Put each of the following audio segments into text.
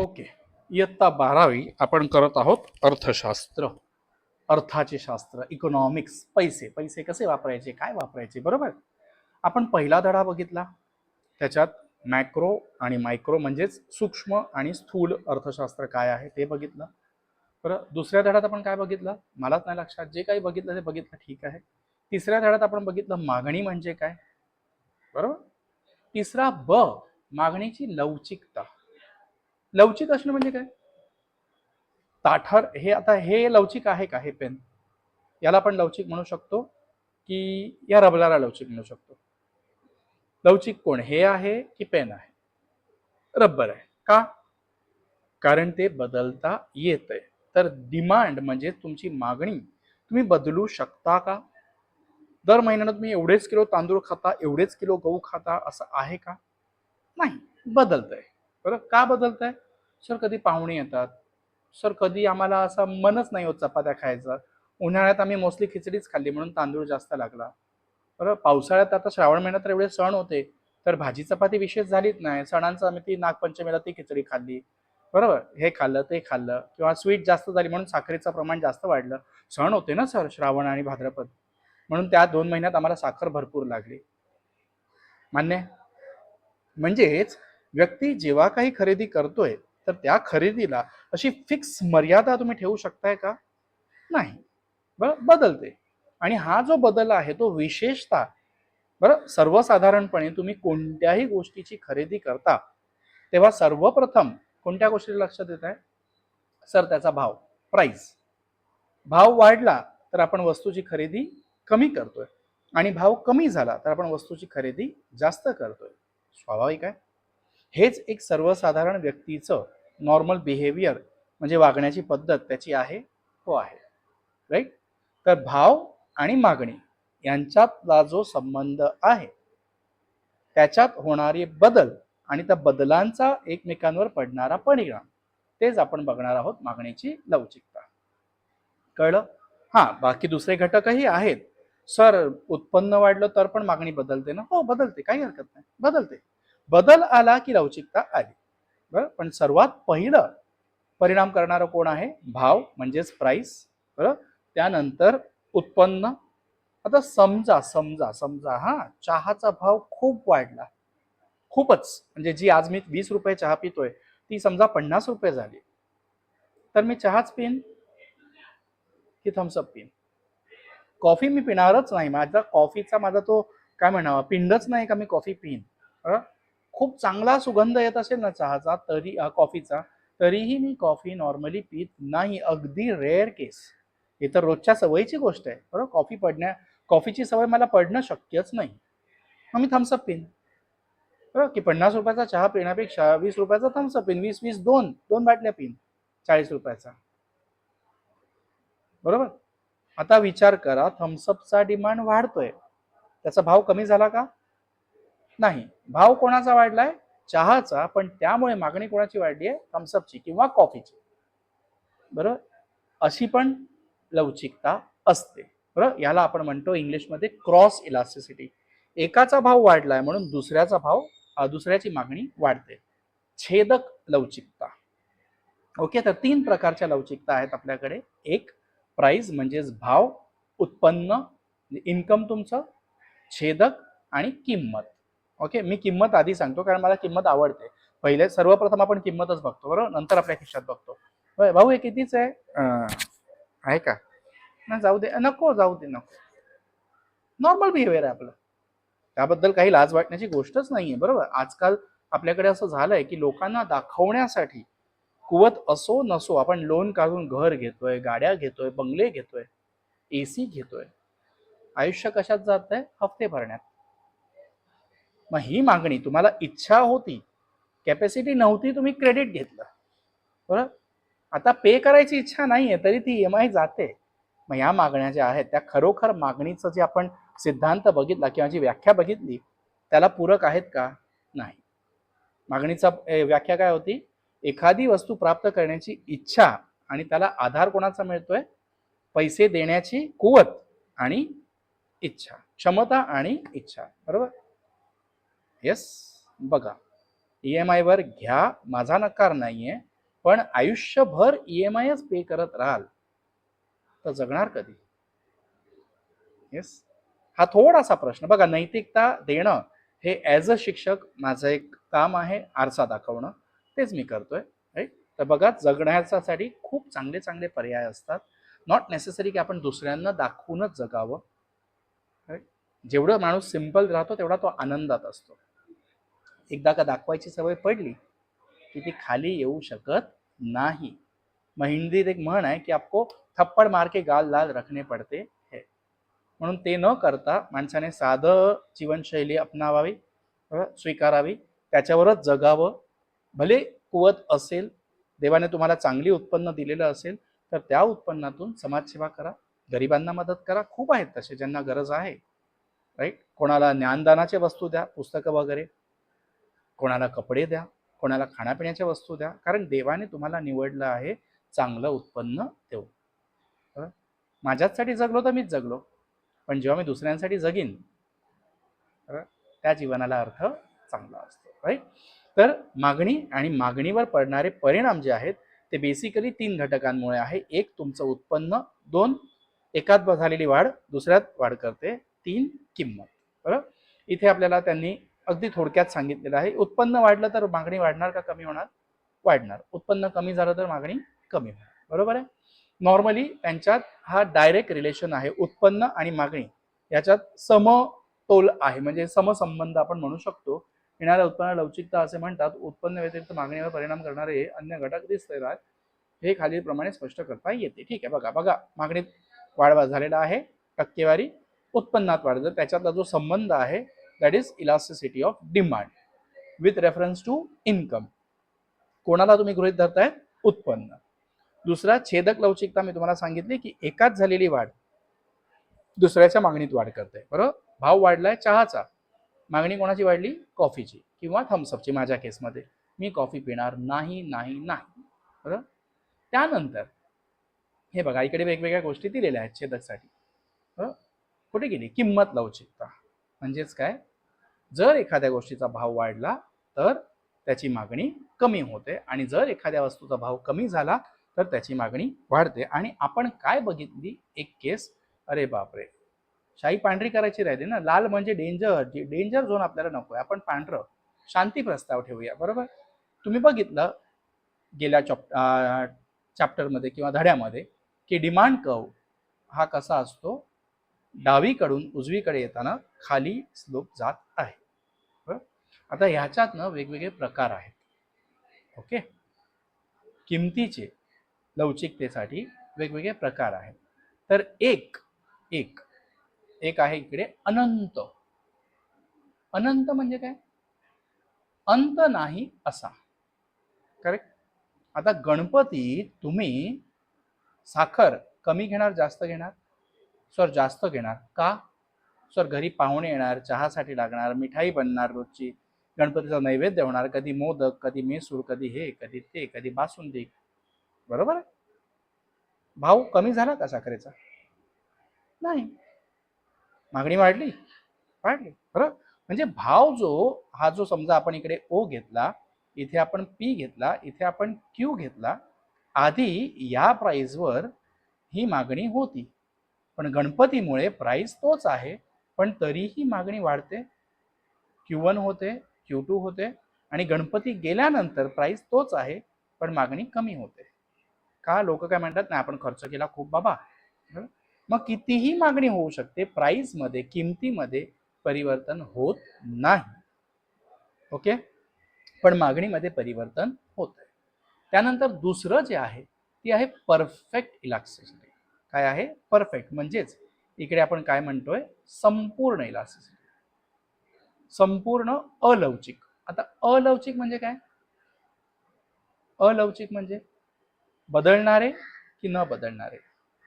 Okay. इयत्ता 12वी आपण करत आहोत अर्थशास्त्र, अर्थाचे शास्त्र, इकॉनॉमिक्स. पैसे पैसे कसे वापरायचे, काय वापरायचे, बरोबर. आपण पहिला धडा बघितला, त्याच्यात मॅक्रो आणि मायक्रो म्हणजेच सूक्ष्म आणि स्थूल अर्थशास्त्र काय आहे ते बघितलं. बरं, दुसऱ्या धड्यात आपण काय बघितलं मलाच नाही लक्षात, जे काही बघितलं ते बघितलं, ठीक आहे. तिसऱ्या धड्यात आपण बघितलं मागणी म्हणजे काय, बरोबर. तिसरा ब, मागणीची लवचिकता. लवचिक असणं म्हणजे काय, ताठर. हे आता हे लवचिक आहे का, हे पेन याला आपण लवचिक म्हणू शकतो की या रबलाला लवचिक म्हणू शकतो. लवचिक कोण, हे आहे की पेन आहे, रबर आहे का, कारण ते बदलता येतंय. तर डिमांड म्हणजे तुमची मागणी तुम्ही बदलू शकता का. दर महिन्याला तुम्ही एवढेच किलो तांदूळ खाता, एवढेच किलो गहू खाता, असं आहे का, नाही, बदलतंय. बरं, का बदलतंय सर, कधी पाहुणे येतात सर, कधी आम्हाला असं मनच नाही होत चपात्या खायचं, उन्हाळ्यात आम्ही मोस्टली खिचडीच खाल्ली म्हणून तांदूळ जास्त लागला. बरं, पावसाळ्यात आता श्रावण महिन्यात तर एवढे सण होते, तर भाजी चपाती विशेष झालीच नाही. सणांचं आम्ही ती नागपंचमीला ती खिचडी खाल्ली, बरोबर, हे खाल्लं ते खाल्लं, किंवा स्वीट जास्त झाली म्हणून साखरेचं प्रमाण जास्त वाढलं. सण होते ना सर, श्रावण आणि भाद्रपद, म्हणून त्या 2 महिन्यात आम्हाला साखर भरपूर लागली. मान्य. म्हणजेच व्यक्ती जेव्हा काही खरेदी करतोय तर त्या खरेदीला अशी फिक्स मर्यादा तुम्ही ठेवू शकताय का, नाही. बरं, बदलते. आणि हा जो बदल आहे तो विशेषतः, बरं, सर्वसाधारणपणे तुम्ही कोणत्याही गोष्टीची खरेदी करता तेव्हा सर्वप्रथम कोणत्या गोष्टीला लक्षात देत आहे सर, त्याचा भाव, प्राइस. भाव वाढला तर आपण वस्तूची खरेदी कमी करतोय, आणि भाव कमी झाला तर आपण वस्तूची खरेदी जास्त करतोय. स्वाभाविक आहे. हेच एक सर्वसाधारण व्यक्तीचं नॉर्मल बिहेवियर म्हणजे वागण्याची पद्धत त्याची आहे, हो आहे, राईट. तर भाव आणि मागणी यांच्यातला जो संबंध आहे त्याच्यात होणारे बदल आणि त्या बदलांचा एकमेकांवर पडणारा परिणाम, तेच आपण बघणार आहोत मागणीची लवचिकता. कळलं. हा, बाकी दुसरे घटकही आहेत सर, उत्पन्न वाढलं तर पण मागणी बदलते ना, हो बदलते, काही हरकत नाही, बदलते. बदल आला की लवचिकता आली. बरं, पण सर्वात पहिलं परिणाम करणारं कोण आहे, भाव म्हणजेच प्राइस. बरं, त्यानंतर उत्पन्न. आता समजा समजा समजा हा, चहाचा भाव खूप वाढला, खूपच, म्हणजे जी आज मी 20 रुपये चहा पितोय ती समजा 50 रुपये झाली, तर मी चहाच पिन की थम्सअप पिन. कॉफी मी पिणारच नाही, माझा कॉफीचा माझा तो काय म्हणावा पिंडच नाही का मी कॉफी पिन. खूप चांगला सुगंध येत असेल ना चहाचा, तरी कॉफीचा, तरीही मी कॉफी नॉर्मली पित नाही, अगदी रेअर केस. हे तर रोजच्या सवयीची गोष्ट आहे, बरोबर. कॉफीची सवय मला पडणं शक्यच नाही, मग मी थम्सअप पिन. बरोबर, की 50 रुपयाचा चहा पिण्यापेक्षा 20 रुपयाचा थम्सअप पिन, 20 दोन दोन बाटल्या पिन 40 रुपयाचा, बरोबर. आता विचार करा, थम्सअपचा डिमांड वाढतोय, त्याचा भाव कमी झाला का, नाही. भाव कोणाचा वाढलाय, चहाचा, पण त्यामुळे मागणी कोणाची वाढली आहे, थम्सअपची किंवा कॉफीची. बरोबर, अशी पण लवचिकता असते. बरोबर, याला आपण म्हणतो इंग्लिशमध्ये क्रॉस इलास्टिसिटी. एकाचा भाव वाढलाय म्हणून दुसऱ्याची मागणी वाढते. छेदक लवचिकता. ओके, तर 3 प्रकारच्या लवचिकता आहेत आपल्याकडे. एक प्राइस म्हणजेच भाव, उत्पन्न इन्कम तुमचं, छेदक आणि किंमत. ओके, मी किंमत आधी सांगतो कारण मला किंमत आवडते. पहिले सर्वप्रथम आपण किंमतच बघतो, बरोबर, नंतर आपल्या खिशात बघतो. भाऊ हे कितीच आहे का, ना जाऊ दे, नको जाऊ दे, नको. नॉर्मल बिहेवियर आहे आपलं, त्याबद्दल काही लाज वाटण्याची गोष्टच नाहीये, बरोबर. आजकाल आपल्याकडे असं झालंय की लोकांना दाखवण्यासाठी कुवत असो नसो आपण लोन काढून घर घेतोय, गाड्या घेतोय, बंगले घेतोय, एसी घेतोय. आयुष्य कशात जात आहे, हफ्ते भरण्यात. मग ही मागणी तुम्हाला इच्छा होती, कॅपॅसिटी नव्हती, तुम्ही क्रेडिट घेतलं, बरोबर. आता पे करायची इच्छा नाहीये तरी ती EMI जाते. मग या मागण्या ज्या आहेत त्या खरोखर मागणीचं जे आपण सिद्धांत बघितला किंवा जी व्याख्या बघितली त्याला पूरक आहेत का, नाही. मागणीचा व्याख्या काय होती, एखादी वस्तू प्राप्त करण्याची इच्छा आणि त्याला आधार कोणाचा मिळतोय, पैसे देण्याची कुवत आणि इच्छा, क्षमता आणि इच्छा, बरोबर. येस, बघा, EMI वर घ्या, माझा नकार नाहीये, पण आयुष्यभर EMIच पे करत राहाल तर जगणार कधी? येस, हा थोडासा प्रश्न बघा. नैतिकता देणं हे ॲज अ शिक्षक माझं एक काम आहे, आरसा दाखवणं, तेच मी करतोय, राईट. तर बघा, जगण्यासाठी खूप चांगले चांगले पर्याय असतात. नॉट नेसेसरी की आपण दुसऱ्यांना दाखवूनच जगावं, राईट. जेवढं माणूस सिम्पल राहतो तेवढा तो आनंदात असतो. एकदा का दाखवायची सवय पडली की ती खाली येऊ शकत नाही. मग हिंदीत एक म्हण आहे की आपको थप्पड मार के गाल लाल रखने पडते है. म्हणून ते न करता माणसाने साधं जीवनशैली अपनावावी, स्वीकारावी, त्याच्यावरच जगावं. भले कुवत असेल, देवाने तुम्हाला चांगली उत्पन्न दिलेलं असेल तर त्या उत्पन्नातून समाजसेवा करा, गरिबांना मदत करा. खूप आहेत तसे ज्यांना गरज आहे, राईट. कोणाला ज्ञानदानाचे वस्तू द्या, पुस्तकं वगैरे, कोणाला कपडे द्या, कोणाला खाण्यापिण्याच्या वस्तू द्या, कारण देवाने तुम्हाला निवडलं आहे चांगलं उत्पन्न देऊ. माझ्याचसाठी जगलो तर मीच जगलो, पण जेव्हा मी दुसऱ्यांसाठी जगीन त्या जीवनाला अर्थ चांगला असतो, राईट. तर मागणी आणि मागणीवर पडणारे परिणाम जे आहेत ते बेसिकली 3 घटकांमुळे आहे. एक, तुमचं उत्पन्न. 2, एकात झालेली वाढ दुसऱ्यात वाढ करते. 3, किंमत. बरोबर. इथे आपल्याला त्यांनी अगदी थोडक्यात सांगितलेलं आहे. उत्पन्न वाढलं तर मागणी वाढणार का कमी होणार? वाढणार. उत्पन्न कमी झालं तर मागणी कमी होणार. बरोबर आहे. नॉर्मली त्यांच्यात हा डायरेक्ट रिलेशन आहे. उत्पन्न आणि मागणी याच्यात समतोल आहे, म्हणजे समसंबंध आपण म्हणू शकतो. येणाऱ्या उत्पन्न लवचिकता असे म्हणतात. उत्पन्न व्यतिरिक्त मागणीवर परिणाम करणारे अन्य घटक दिसतात, हे खालीलप्रमाणे स्पष्ट करता येते. ठीक आहे, बघा मागणीत वाढ झालेला आहे, टक्केवारी. उत्पन्नात वाढ, त्याच्यातला जो संबंध आहे that is elasticity of demand with reference to income. कोणाला तुम्ही गृहीत धरताय? उत्पन्न. दुसरा, छेदक लवचिकता मी तुम्हाला सांगितली की एकाच झालेली वाढ दुसऱ्याच्या मागणीत वाढ करते. बरोबर. भाव वाढलाय चहाचा, मागणी कोणाची वाढली? कॉफीची किंवा थम्सअपची. माझ्या केसमध्ये मी कॉफी पिणार नाही नाही नाही. बरोबर. त्यानंतर हे बघा, इकडे वेगवेगळ्या गोष्टी दिलेल्या आहेत छेदकसाठी. बरोबर. कुठे गेली? किंमत लवचिकता. म्हणजेच काय? जर एखाद्या गोष्टीचा भाव वाढला तर त्याची मागणी कमी होते, आणि जर एखाद्या वस्तूचा भाव कमी झाला तर त्याची मागणी वाढते. आणि आपण काय बघितली एक केस, अरे बापरे, शाही पांढरी करायची राहिली ना. लाल म्हणजे डेंजर, डेंजर झोन आपल्याला नको आहे. आपण पांढरं शांती प्रस्ताव ठेवूया. बरोबर. तुम्ही बघितलं गेल्या चॅप्टरमध्ये किंवा धड्यामध्ये की डिमांड कर्व हा कसा असतो, डावीकडून उजवीकडे येताना खाली स्लोप जात आहे. आता ह्याच्यात ना वेगवेगळे प्रकार आहेत. ओके. किमतीचे लवचिकतेसाठी वेगवेगळे प्रकार आहेत. तर एक एक एक आहे इकडे अनंत. अनंत म्हणजे काय? अंत नाही असा. करेक्ट. आता गणपतीत तुम्ही साखर कमी घेणार जास्त घेणार? सर जास्त घेणार. का? सर घरी पाहुणे येणार, चहासाठी लागणार, मिठाई बनणार रोजची, गणपतीचा नैवेद्य होणार, कधी मोदक, कधी मेसूर, कधी हे, कधी ते, कधी बासुंदी. बरोबर आहे. भाव कमी झाला का साखरेचा? नाही. मागणी वाढली? वाढली. बरोबर. म्हणजे भाव जो हा जो समजा आपण इकडे ओ घेतला, इथे आपण पी घेतला, इथे आपण क्यू घेतला, आधी या प्राइसवर ही मागणी होती, पण गणपतीमुळे प्राइस तोच आहे पण तरीही मागणी वाढते. Q1 होते, Q2 होते, आणि गणपती गेल्यानंतर प्राइस तोच आहे पण मागणी कमी होते. का? लोक काय म्हणतात, नाही आपण खर्च केला खूप बाबा. मग कितीही मागणी होऊ शकते, प्राइस मध्ये, किमतीमध्ये परिवर्तन होत नाही. ओके. पण मागणीमध्ये परिवर्तन होत आहे. त्यानंतर दुसरं जे आहे ती आहे परफेक्ट इलास्टिसिटी. काय आहे? परफेक्ट. म्हणजेच इकडे आपण काय म्हणतोय? संपूर्ण इलास्टिसिटी, संपूर्ण अलवचिक. आता अलवचिक म्हणजे काय? अलवचिक म्हणजे बदलणारे की न बदलणारे?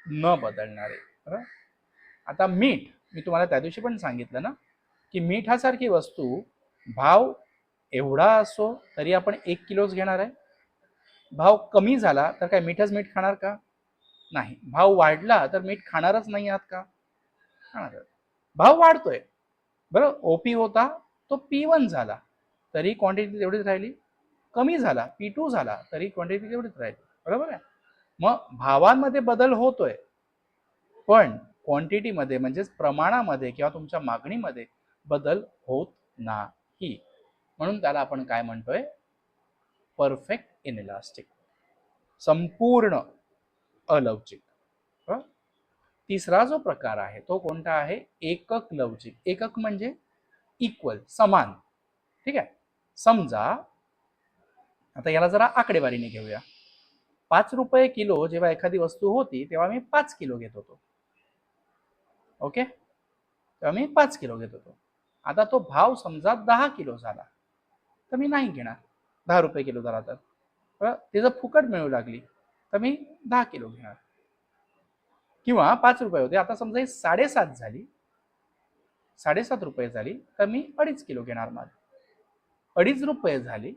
न बदलणारे. बरोबर. आता मीठ, मी तुम्हाला त्या दिवशी पण सांगितलं ना की मिठासारखी वस्तू भाव एवढा असो तरी आपण 1 किलोच घेणार आहे. भाव कमी झाला तर काय मीठच मीठ खाणार का? नाही. भाव वाढला तर मीठ खाणारच नाही आहात का? खाणार. भाव वाढतोय, बरं. ओपी होता तो P1 झाला तरी क्वांटिटी तेवढीच राहिली, कमी झाला, P2 झाला, तरी क्वांटिटी तेवढीच राहील. बरोबर आहे. मग भावांमध्ये बदल होतोय, पण क्वांटिटीमध्ये म्हणजेच प्रमाणामध्ये किंवा तुमच्या मागणीमध्ये बदल होत नाही. म्हणून त्याला आपण काय म्हणतोय? परफेक्ट इनइलास्टिक, संपूर्ण अलवचिक. तिसरा जो प्रकार आहे तो कोणता आहे? एकक लवचिक. एकक म्हणजे इक्वल, समान. ठीक आहे. समजा आता याला जरा आकडेवारीने घेऊया. 5 रुपये किलो जेव्हा एखादी वस्तू होती तेव्हा मी 5 किलो घेत होतो. ओके, तेव्हा मी 5 किलो घेत होतो. आता तो भाव समजा 10 किलो झाला तर मी नाही घेणार. 10 रुपये किलो झाला तर ते जर फुकट मिळू लागली तर मी 10 किलो घेणार. किंवा 5 रुपये होते, आता समजा ही 7.5 झाली, 7.5 रुपये झाली तर मी 2.5 किलो घेणार माल. 2.5 रुपये झाली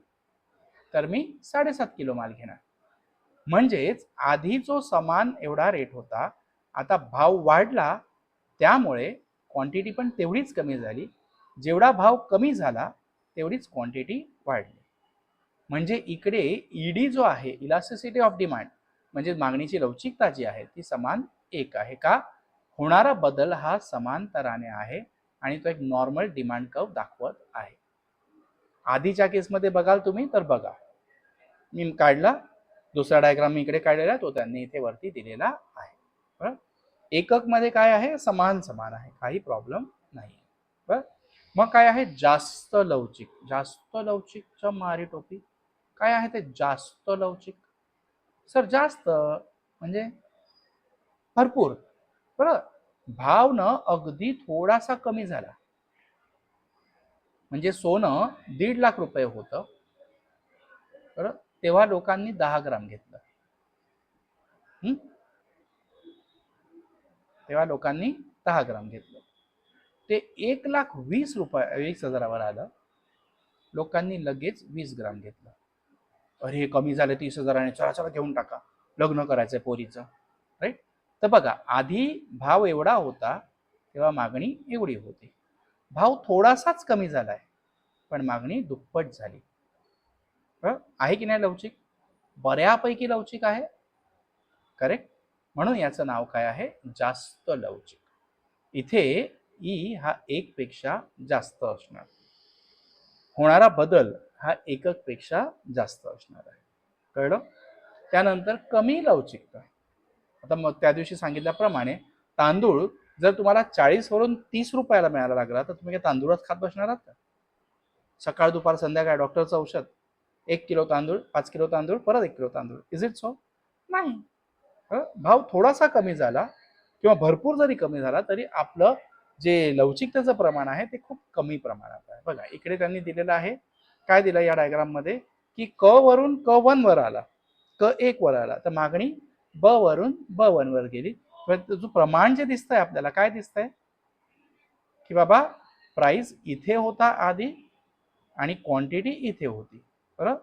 तर मी 7.5 किलो माल घेणार. म्हणजेच आधी जो समान एवढा रेट होता, आता भाव वाढला, त्यामुळे क्वांटिटी पण तेवढीच कमी झाली. जेवढा भाव कमी झाला तेवढीच क्वांटिटी वाढली. म्हणजे इकडे ईडी जो आहे, इलास्टिसिटी ऑफ डिमांड, म्हणजे मागणीची लवचिकता जी आहे ती समान एक आहे. का? होणारा बदल हा समांतराने आहे आणि तो एक नॉर्मल डिमांड कर्व दाखवत आहे. आधीच्या केसमध्ये बघाल तुम्ही तर बघा, मी काढला दुसरा डायग्राम मी इकडे काढलेला, तो त्यांनी इथे वरती दिलेला आहे. एकक मध्ये काय आहे? समान समान आहे, काही प्रॉब्लेम नाही. बरं, मग काय आहे? जास्त लवचिक. जास्त लवचिकच्या मारी टोपी. काय आहे ते जास्त लवचिक? सर जास्त म्हणजे भरपूर. बरं, भाव न अगदी थोडासा कमी झाला. म्हणजे सोनं 1.5 लाख रुपये होतं, बरं, तेव्हा लोकांनी 10 ग्राम घेतलं. तेव्हा लोकांनी 10 ग्राम घेतलं. ते 1,20,000वर आलं, लोकांनी लगेच 20 ग्राम घेतलं. अरे कमी झाले 30,000, चला चला घेऊन टाका, लग्न करायचंय पोरीचं. राईट. तर बघा, आधी भाव एवढा होता तेव्हा मागणी एवढी होती. भाव थोडासाच कमी झालाय पण मागणी दुप्पट झाली. आहे की नाही लवचिक? बऱ्यापैकी लवचिक आहे. करेक्ट. म्हणून याचं नाव काय आहे? जास्त लवचिक. इथे ई हा 1 पेक्षा जास्त असणार. होणारा बदल हा एकक पेक्षा जास्त असणार आहे. कळलं? त्यानंतर कमी लवचिकता. आता मग त्या दिवशी सांगितल्याप्रमाणे तांदूळ जर तुम्हाला 40 वरून 30 रुपयाला मिळायला लागला तर तुम्ही काय तांदूळच खात बसणार आहात का? सकाळ दुपार संध्याकाळ डॉक्टरचं औषध, 1 किलो तांदूळ, 5 किलो तांदूळ, परत 1 किलो तांदूळ. Is it so? नाही. भाव थोडासा कमी झाला किंवा भरपूर जरी कमी झाला तरी आपलं जे लवचिकतेचं प्रमाण आहे ते खूप कमी प्रमाणात आहे. बघा इकडे त्यांनी दिलेलं आहे, काय दिलं या डायग्राम मध्ये, की क वरून क1 वर आला, क1 वर आला तर मागणी ब वरून ब1 वर गेली. जो प्रमाण जे दिसतंय आपल्याला, काय दिसतंय की बाबा प्राइस इथे होता आधी आणि क्वांटिटी इथे होती. बरं,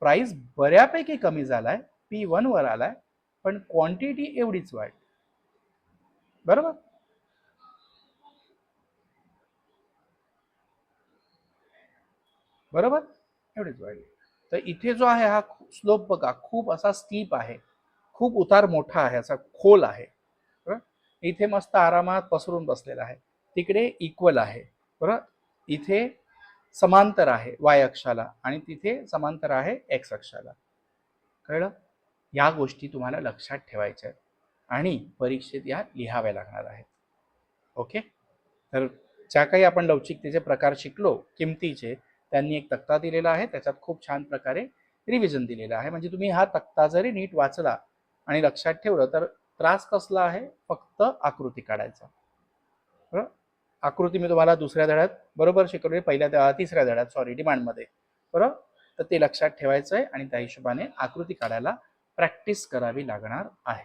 प्राइस बऱ्यापैकी कमी झालाय, P1 वर आलाय, पण क्वांटिटी एवढीच वाढली. बरोबर. बरोबर, एवढीच वाढली. तर इथे जो आहे हा स्लोप बघा, खूप असा स्टीप आहे, खूप उतार मोठा आहे, असा खोल आहे. इथे मस्त आरामात पसरून बसलेला आहे, तिकडे इक्वल आहे. बरोबर, इथे समांतर आहे वाय अक्षाला आणि तिथे समांतर आहे एक्स अक्षाला. कळलं? या गोष्टी तुम्हाला लक्षात ठेवायच्या आहेत आणि परीक्षेत या लिहाव्या लागणार आहेत. ओके. तर ज्या काही आपण लवचिकतेचे प्रकार शिकलो किमतीचे, त्यांनी एक तक्ता दिलेला आहे, त्याच्यात खूप छान प्रकारे रिव्हिजन दिलेलं आहे. म्हणजे तुम्ही हा तक्ता जरी नीट वाचला आणि लक्षात ठेवलं तर त्रास कसला आहे? फक्त आकृती काढायचा. बरोबर, आकृती मी तुम्हाला दुसऱ्या धड्यात बरोबर शिकवले, तिसऱ्या धड्यात सॉरी डिमांडमध्ये. बरोबर, तर ते लक्षात ठेवायचं आहे आणि त्या हिशोबाने आकृती काढायला प्रॅक्टिस करावी लागणार आहे.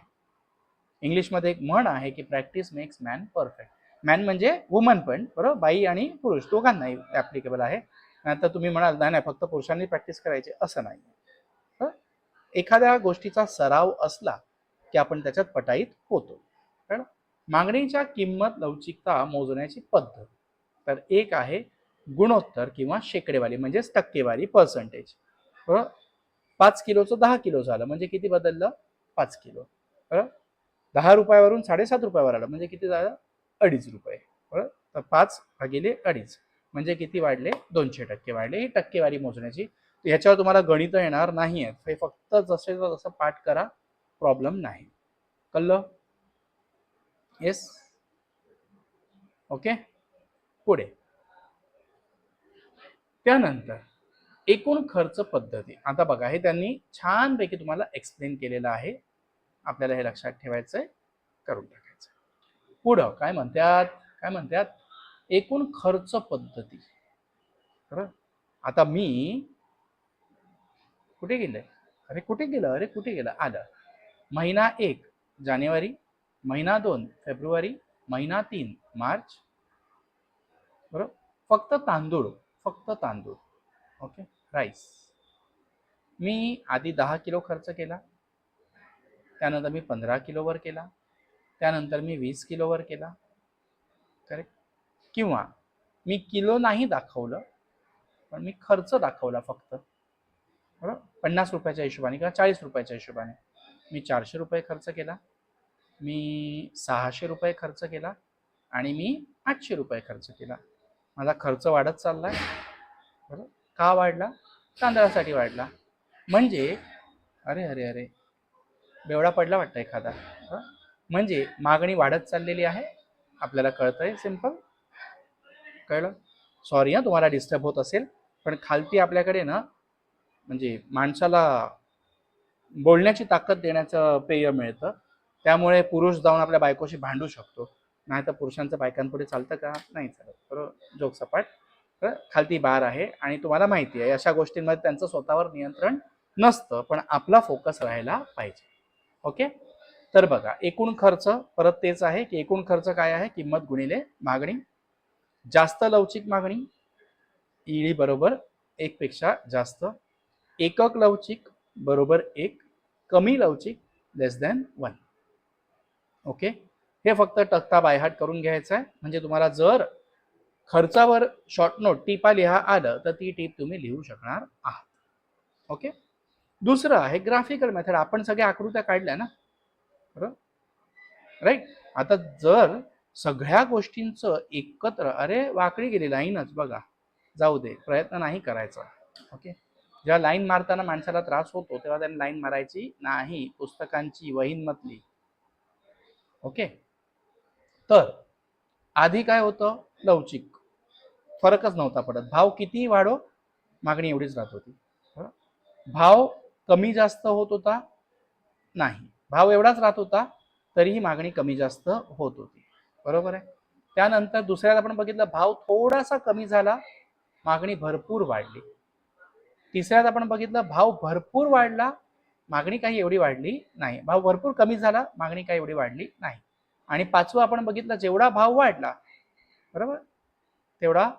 इंग्लिशमध्ये एक म्हण आहे की practice makes man perfect. Man म्हणजे वुमन पण, बरोबर, बाई आणि पुरुष दोघांनाही ऍप्लिकेबल आहे. नंतर तुम्ही म्हणाल नाही फक्त पुरुषांनी प्रॅक्टिस करायची, असं नाही. एखाद्या गोष्टीचा सराव असला की आपण त्याच्यात पटाईत होतो. कारण मागणीच्या किंमत लवचिकता मोजण्याची पद्धत, तर एक आहे गुणोत्तर किंवा शेकडेवारी, म्हणजेच टक्केवारी, पर्सेंटेज. बरोबर. 5 किलोचं 10 किलो झालं म्हणजे किती बदललं? 5 किलो. बरोबर. 10 रुपयावरून 7.5 रुपयावर आलं म्हणजे किती झालं? 2.5 रुपये. बरोबर. तर 5 भागिले 2.5 म्हणजे किती वाढले? 200% वाढले. ही टक्केवारी मोजण्याची. ह्याच्यावर तुम्हाला गणित येणार नाही आहेत. हे फक्त जसे जसं पाठ करा, प्रॉब्लेम नाही. कळलं? येस. ओके. पुढे त्यानंतर एकूण खर्च पद्धती. आता बघा हे त्यांनी छानपैकी तुम्हाला एक्सप्लेन केलेलं आहे. आपल्याला हे लक्षात ठेवायचंय, करून टाकायचं. पुढं काय म्हणतात? काय म्हणतात? एकूण खर्च पद्धती. बरं. आता मी कुठे गेलंय? अरे कुठे गेलं? अरे कुठे गेलं? आलं. महिना 1 जानेवारी, महिना 2 फेब्रुवारी, महिना 3 मार्च. बरोबर. फक्त तांदूळ, फक्त तांदूळ. ओके. राईस मी आधी 10 किलो खर्च केला, त्यानंतर मी 15 किलोवर केला, त्यानंतर मी 20 किलोवर केला. करेक्ट. किंवा मी किलो नाही दाखवलं, पण मी खर्च दाखवला फक्त. बरोबर. 50 रुपयाच्या हिशोबाने किंवा 40 रुपयाच्या हिशोबाने मी 400 रुपये खर्च केला, मी 600 रुपये खर्च केला आणि मी 800 रुपये खर्च केला. माझा खर्च वाढत चाललाय. बरोबर. का वाढला? तांदळासाठी वाढला. म्हणजे अरे अरे अरे बेवडा पडला वाटतं एखादा. म्हणजे मागणी वाढत चाललेली आहे. आपल्याला कळतंय. सिंपल. कळलं? सॉरी हा तुम्हाला डिस्टर्ब होत असेल, पण खालती आपल्याकडे ना म्हणजे माणसाला बोलण्याची ताकद देण्याचं पेय मिळतं. त्यामुळे पुरुष जाऊन आपल्या बायकोशी भांडू शकतो. नाही तर पुरुषांचं बायकांपुढे चालतं का? नाही चालत. बरोबर. जोक सपाट. खालती बार आहे आणि तुम्हाला माहिती आहे अशा गोष्टींमध्ये त्यांचं स्वतःवर नियंत्रण नसतं, पण आपला फोकस राहायला पाहिजे. ओके. तर बघा एकूण खर्च परत तेच आहे की एकूण खर्च काय आहे? किंमत गुणिले मागणी. जास्त लवचिक मागणी ईडी बरोबर 1 पेक्षा जास्त. एकक लवचिक बरोबर 1, कमी लवचिक लेस दॅन 1. ओके. हे फक्त तक्ता बायहाट करून घ्यायचं आहे. म्हणजे तुम्हाला जर खर्चावर शॉर्ट नोट टिपा लिहा आलं तर ती टीप तुम्ही लिहू शकणार आहात. ओके. दुसरं आहे ग्राफिकल मेथड. आपण सगळ्या आकृत्या काढल्या ना, बरोबर. राईट. आता जर सगळ्या गोष्टींचं एकत्र, अरे वाकडी गेली लाईनच बघा, जाऊ दे, प्रयत्न नाही करायचा. ओके. जेव्हा लाईन मारताना माणसाला त्रास होतो तेव्हा त्यांनी लाईन मारायची नाही, पुस्तकांची वहींमधली. ओके. तर आधी काय होतं? लवचिक, फरकच नव्हता पडत. भाव कितीही वाढो मागणी एवढीच राहत होती. भाव कमी जास्त होत होता नाही, भाव एवढाच राहत होता तरीही मागणी कमी जास्त होत होती. बरोबर आहे. त्यानंतर दुसऱ्यात आपण बघितलं भाव थोडासा कमी झाला, मागणी भरपूर वाढली. तिसऱ्यात आपण बघितलं भाव भरपूर वाढला, मागणी काही एवढी वाढली नाही. भाव भरपूर कमी झाला, मागणी काही एवढी वाढली नाही. आणि पाचवं आपण बघितलं जेवढा भाव वाढला, बरोबर, तेवढा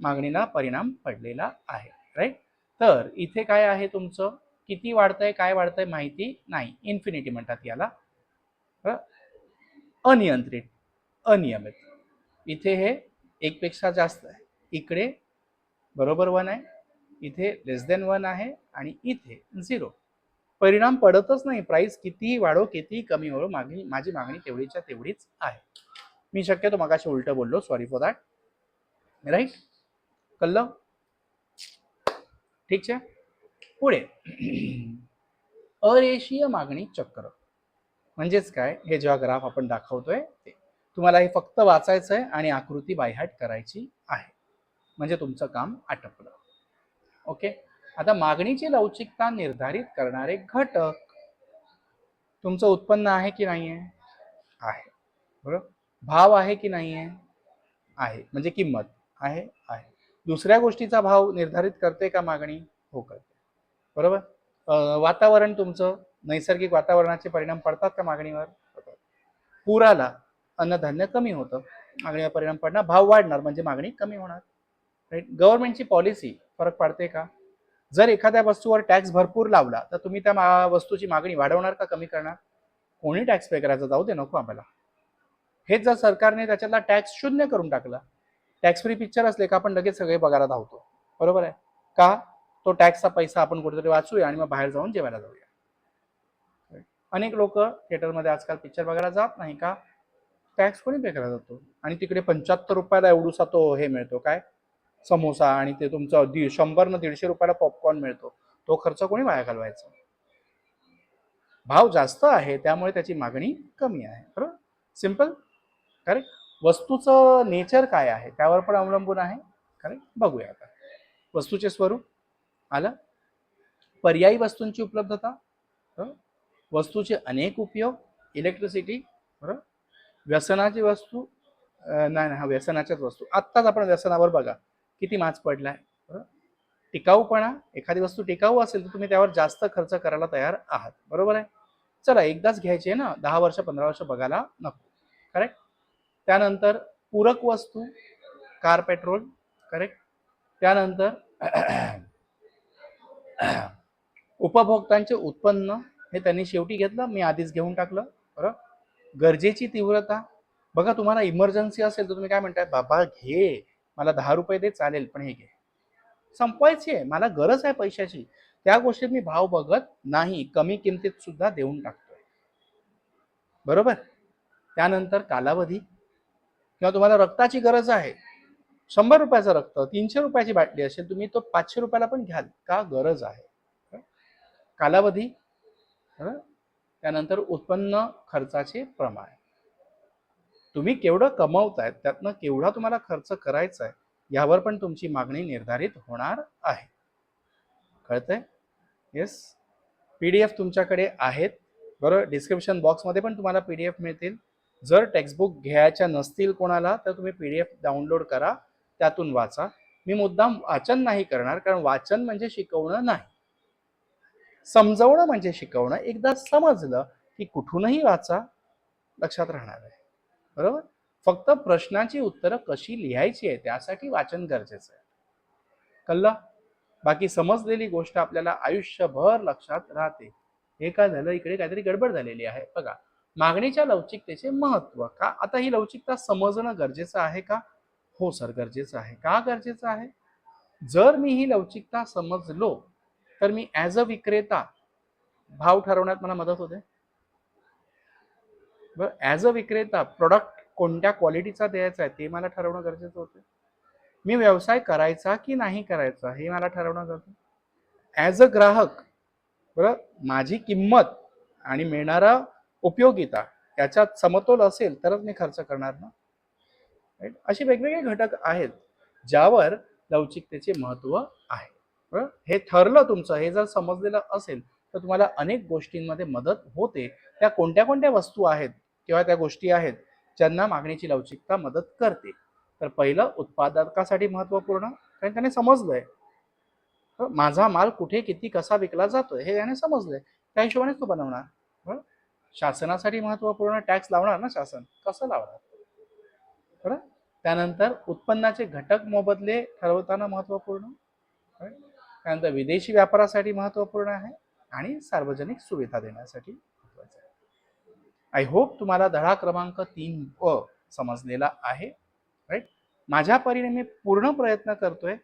मागणीला परिणाम पडलेला आहे. राईट. तर इथे काय आहे तुमचं? किती वाढतंय काय वाढतंय माहिती नाही. इन्फिनिटी म्हणतात याला. अनियंत्रित, अनियमित. इथे हे 1 पेक्षा जास्त आहे, इकडे बरोबर 1 आहे, इथे लेस दॅन 1 आहे आणि इथे 0. परिणाम पडतच नाही. प्राइस कितीही वाढो कितीही कमी हो, माझी मागणी तेवढीच्या तेवढीच आहे. मी शक्यतो मगाशी उलट बोललो, सॉरी फॉर दॅट. राईट. कळलं? ठीक आहे. पुढे अरेषीय मागणी चक्र म्हणजेच काय? हे जेव्हा ग्राफ आपण दाखवतोय ते तुम्हाला हे फक्त वाचायचं आहे आणि आकृती बायहाट करायची आहे, म्हणजे तुमचं काम आटपलं. ओके. आता मागणीची लवचिकता निर्धारित करणारे घटक. तुमचं उत्पन्न आहे की नाही आहे? आहे. बरोबर. भाव आहे की नाही आहे? आहे. म्हणजे किंमत आहे. आहे. दुसऱ्या गोष्टीचा भाव निर्धारित करते का मागणी? हो करते. बरोबर. वातावरण तुमचं नैसर्गिक वातावरणाचे परिणाम पडतात का मागणीवर? पूर आला, अन्नधान्य कमी होतं, मागणीवर परिणाम पडणार, भाव वाढणार म्हणजे मागणी कमी होणार. राईट. गव्हर्नमेंटची पॉलिसी फरक पडते का? जर एखाद्या वस्तूवर टॅक्स भरपूर लावला तर तुम्ही त्या वस्तूची मागणी वाढवणार का कमी करणार? कोणी टॅक्स पे करायचा जाऊ दे, नको आम्हाला. हेच जर सरकारने त्याच्यातला टॅक्स शून्य करून टाकला, टॅक्स फ्री पिक्चर असले का आपण लगेच सगळे बघायला धावतो. बरोबर आहे का? तो टॅक्सचा पैसा आपण कुठेतरी वाचूया आणि मग बाहेर जाऊन जेवायला जाऊया. अनेक लोक थिएटरमध्ये आजकाल पिक्चर बघायला जात नाही का? टॅक्स कोणी पे करायला जातो आणि तिकडे 75 रुपयाला एवढूसा तो हे मिळतो, काय समोसा, आणि ते तुमचं 100 न 150 रुपयाला पॉपकॉर्न मिळतो. तो खर्च कोणी वाया घालवायचा? भाव जास्त आहे त्यामुळे त्याची मागणी कमी आहे. बरोबर, सिंपल, करेक्ट. वस्तूचं नेचर काय आहे त्यावर पण अवलंबून आहे. करेक्ट, बघूया आता. वस्तूचे स्वरूप आलं, पर्यायी वस्तूंची उपलब्धता, वस्तूचे अनेक उपयोग, इलेक्ट्रिसिटी, बरोबर, व्यसनाची वस्तू, नाही हा व्यसनाच्याच वस्तू. आत्ताच आपण व्यसनावर बघा किती माच पडलाय. बरोबर, टिकाऊपणा, एखादी वस्तू टिकाऊ असेल तर तुम्ही त्यावर जास्त खर्च करायला तयार आहात. बरोबर आहे. चला एकदाच घ्यायची आहे ना, 10 वर्ष 15 वर्ष बघायला नको. करेक्ट. त्यानंतर पूरक वस्तू, कार, पेट्रोल. करेक्ट. त्यानंतर उपभोक्तांचे उत्पन्न, हे त्यांनी शेवटी घेतलं, मी आधीच घेऊन टाकलं. बरोबर. गरजेची तीव्रता, बघा तुम्हाला इमर्जन्सी असेल तर तुम्ही काय म्हणताय, बाबा घे, मला 10 रुपये दे चालेल पण हे घे, संपवायची आहे, मला गरज आहे पैशाची. त्या गोष्टीत मी भाव बघत नाही, कमी किमतीत सुद्धा देऊन टाकतोय. बरोबर. त्यानंतर कालावधी, किंवा तुम्हाला रक्ताची गरज आहे, 100 रुपयाचं रक्त, 300 रुपयाची बाटली असेल, तुम्ही तो 500 रुपयाला पण घ्याल का? गरज आहे. कालावधी. त्यानंतर उत्पन्न खर्चाचे प्रमाण, तुम्ही केवढं कमवताय त्यातनं केवढा तुम्हाला खर्च करायचा आहे यावर पण तुमची मागणी निर्धारित होणार आहे. कळतंय? येस. PDF तुमच्याकडे आहेत. बरोबर, डिस्क्रिप्शन बॉक्समध्ये पण तुम्हाला PDF मिळतील. जर टेक्स्टबुक घ्यायच्या नसतील कोणाला तर तुम्ही PDF डाउनलोड करा, त्यातून वाचा. मी मुद्दाम वाचन नाही करणार, कारण वाचन म्हणजे शिकवणं नाही, समजवणं म्हणजे शिकवणं. एकदा समजलं की कुठूनही वाचा, लक्षात राहणार आहे. बरोबर. फक्त प्रश्नाची उत्तरं कशी लिहायची आहे त्यासाठी वाचन गरजेचं आहे. कळलं? बाकी समजलेली गोष्ट आपल्याला आयुष्यभर लक्षात राहते. हे काय झालं, इकडे काहीतरी गडबड झालेली आहे. बघा, मागणीच्या लवचिकतेचे महत्व का? आता ही लवचिकता समजणं गरजेचं आहे का? हो सर, गरजेचं आहे. का गरजेचं आहे? जर मी ही लवचिकता समजलो तर मी ॲज अ विक्रेता भाव ठरवण्यात मला मदत होते. बरं, ॲज अ विक्रेता प्रोडक्ट कोणत्या क्वालिटीचा द्यायचा आहे ते मला ठरवणं गरजेचं होतं. मी व्यवसाय करायचा की नाही करायचा हे मला ठरवणं गरजेचं. ॲज अ ग्राहक, बरं, माझी किंमत आणि मिळणारा उपयोगिता याच्यात समतोल असेल तरच मी खर्च करणार ना. राईट. असे वेगवेगळे घटक आहेत ज्यावर लवचिकतेचे महत्व आहे. बरं, हे ठरलं तुमचं, हे जर समजलेलं असेल तर तुम्हाला अनेक गोष्टींमध्ये मदत होते. त्या कोणत्या कोणत्या वस्तू आहेत किंवा त्या गोष्टी आहेत ज्यांना मागणीची लवचिकता मदत करते? तर पहिलं, उत्पादकासाठी महत्वपूर्ण, कारण त्याने समजलंय माझा माल कुठे किती कसा विकला जातोय, हे याने समजलंय, त्या हिशोबानेच तो बनवणार. बरं. शासनासाठी महत्वपूर्ण, टॅक्स लावणार ना शासन, कसं लावणार? बरं. त्यानंतर उत्पन्नाचे घटक मोबदले ठरवताना महत्वपूर्ण. त्यानंतर विदेशी व्यापारासाठी महत्वपूर्ण आहे आणि सार्वजनिक सुविधा देण्यासाठी महत्वाचं आहे. आय होप तुम्हाला धडा क्रमांक 3 समजलेला आहे. राईट. माझ्या परीने मी पूर्ण प्रयत्न करतोय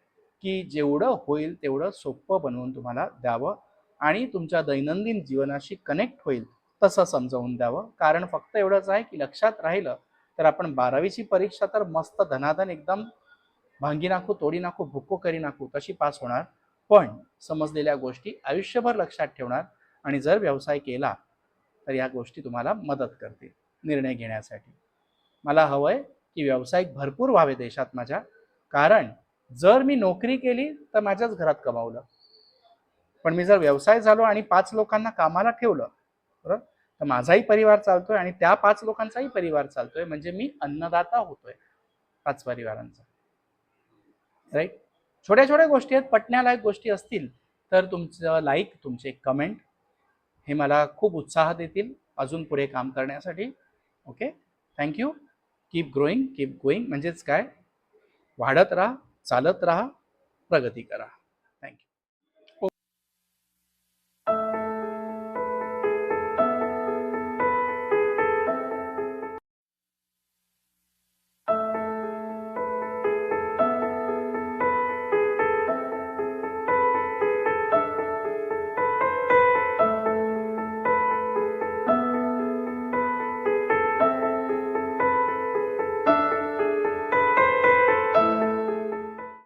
की जेवढं होईल तेवढं सोपं बनवून तुम्हाला द्यावं आणि तुमच्या दैनंदिन जीवनाशी कनेक्ट होईल तसं समजावून द्यावं. कारण फक्त एवढंच आहे की लक्षात राहिलं तर आपण 12वीची परीक्षा तर मस्त धनाधन एकदम भांगी नाखू, तोडी नाखू, भुक्को करी नाखू तशी पास होणार, पण समजलेल्या गोष्टी आयुष्यभर लक्षात ठेवणार आणि जर व्यवसाय केला तर या गोष्टी तुम्हाला मदत करतील निर्णय घेण्यासाठी. मला हवंय की व्यावसायिक भरपूर व्हावे देशात माझ्या, कारण जर मी नोकरी केली तर माझ्याच घरात कमावलं, पण मी जर व्यवसाय झालो आणि 5 लोकांना कामाला ठेवलं, बरोबर, तर माझाही परिवार चालतोय आणि त्या 5 लोकांचाही परिवार चालतोय, म्हणजे मी अन्नदाता होतोय 5 परिवारांचा. राईट. छोट्या छोट्या गोष्टी आहेत, पटण्यालायक गोष्टी असतील तर तुमचं लाईक, तुमचे कमेंट हे मला खूप उत्साह देतील अजून पुढे काम करण्यासाठी. Okay, thank you. Keep growing, keep going, म्हणजेच काय, वाढत राहा, चालत राहा, प्रगती करा.